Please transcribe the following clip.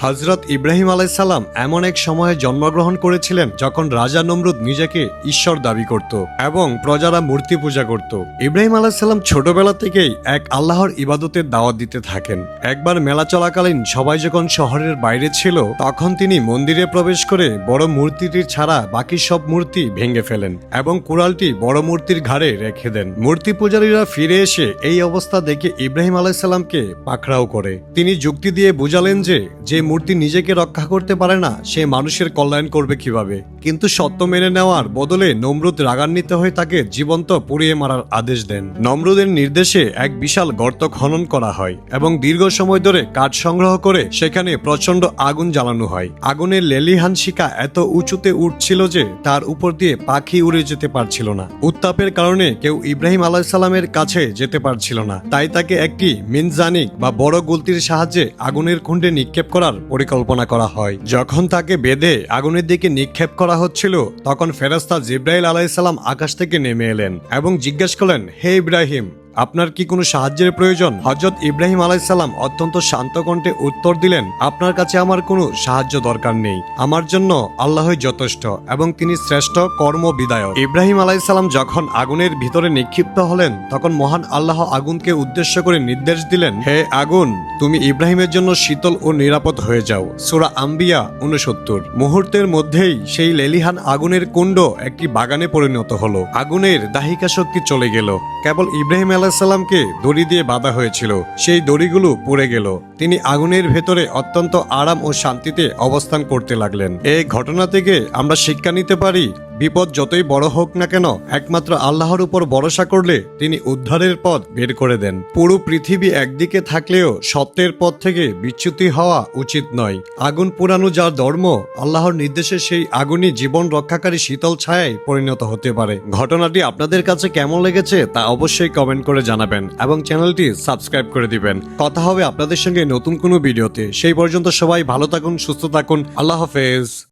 হযরত ইব্রাহিম আলাইহিসসালাম এমন এক সময়ে জন্মগ্রহণ করেছিলেন যখন রাজা নমরুদ নিজেকে ঈশ্বর দাবি করত এবং প্রজারা মূর্তি পূজা করত। ইব্রাহিম আলাইহিসসালাম ছোটবেলা থেকেই এক আল্লাহর ইবাদতের দাওয়াত দিতে থাকেন। একবার মেলা চলাকালীন সবাই যখন শহরের বাইরে ছিল তখন তিনি মন্দিরে প্রবেশ করে বড় মূর্তিটির ছাড়া বাকি সব মূর্তি ভেঙে ফেলেন এবং কুড়ালটি বড় মূর্তির ঘাড়ে রেখে দেন। মূর্তি পূজারীরা ফিরে এসে এই অবস্থা দেখে ইব্রাহিম আলাইহিসসালামকে পাকড়াও করে। তিনি যুক্তি দিয়ে বুঝালেন যে মূর্তি নিজেকে রক্ষা করতে পারে না সে মানুষের কল্যাণ করবে কিভাবে। কিন্তু সত্য মেনে নেওয়ার বদলে নমরুদ রাগান্বিত হয়ে তাকে জীবন্ত পুড়িয়ে মারার আদেশ দেন। নমরুদের নির্দেশে এক বিশাল গর্ত খনন করা হয় এবং দীর্ঘ সময় ধরে কাঠ সংগ্রহ করে সেখানে প্রচন্ড আগুন জ্বালানো হয়। আগুনের লেলিহান শিখা এত উঁচুতে উঠছিল যে তার উপর দিয়ে পাখি উড়ে যেতে পারছিল না। উত্তাপের কারণে কেউ ইব্রাহিম আলাইহিসসালামের কাছে যেতে পারছিল না। তাই তাকে একটি মিনজানিক বা বড় গুলতির সাহায্যে আগুনের কুণ্ডে নিক্ষেপ করার পরিকল্পনা করা হয়। যখন তাকে বেঁধে আগুনের দিকে নিক্ষেপ করা হচ্ছিল তখন ফেরেশতা জিবরাইল আলাইহিসসালাম আকাশ থেকে নেমে এলেন এবং জিজ্ঞেস করলেন, হে ইব্রাহিম, আপনার কি কোনো সাহায্যের প্রয়োজন? হযরত ইব্রাহিম আলাইহিসসালাম অত্যন্ত শান্ত কণ্ঠে উত্তর দিলেন, আপনার কাছে আমার কোনো সাহায্য দরকার নেই। আমার জন্য আল্লাহই যথেষ্ট এবং তিনি শ্রেষ্ঠ কর্ম বিধায়ক। ইব্রাহিম আলাইহিসসালাম যখন আগুনের ভিতরে নিক্ষিপ্ত হলেন তখন মহান আল্লাহ আগুনকে উদ্দেশ্য করে নির্দেশ দিলেন, হে আগুন, তুমি ইব্রাহিমের জন্য শীতল ও নিরাপদ হয়ে যাও। সূরা আম্বিয়া 69। মুহূর্তের মধ্যেই সেই লেলিহান আগুনের কুণ্ড একটি বাগানে পরিণত হলো। আগুনের দাহিকা শক্তি চলে গেল। কেবল ইব্রাহিম আলাইহিসসালামকে দড়ি দিয়ে বাঁধা হয়েছিল, সেই দড়িগুলো পড়ে গেল। তিনি আগুনের ভেতরে অত্যন্ত আরাম ও শান্তিতে অবস্থান করতে লাগলেন। এই ঘটনা থেকে আমরা শিক্ষা নিতে পারি, বিপদ যতই বড় হোক না কেন একমাত্র আল্লাহর উপর ভরসা করলে তিনি উদ্ধারের পথ বের করে দেন। পুরো পৃথিবী একদিকে থাকলেও সত্যের পথ থেকে বিচ্যুতি হওয়া উচিত নয়। আগুন পোড়ানো যার ধর্ম, আল্লাহর নির্দেশে সেই আগুনই জীবন রক্ষাকারী শীতল ছায়ায় পরিণত হতে পারে। ঘটনাটি আপনাদের কাছে কেমন লেগেছে তা অবশ্যই কমেন্ট করে জানাবেন এবং চ্যানেলটি সাবস্ক্রাইব করে দিবেন। কথা হবে আপনাদের সঙ্গে নতুন কোনো ভিডিওতে। সেই পর্যন্ত সবাই ভালো থাকুন, সুস্থ থাকুন। আল্লাহ হাফেজ।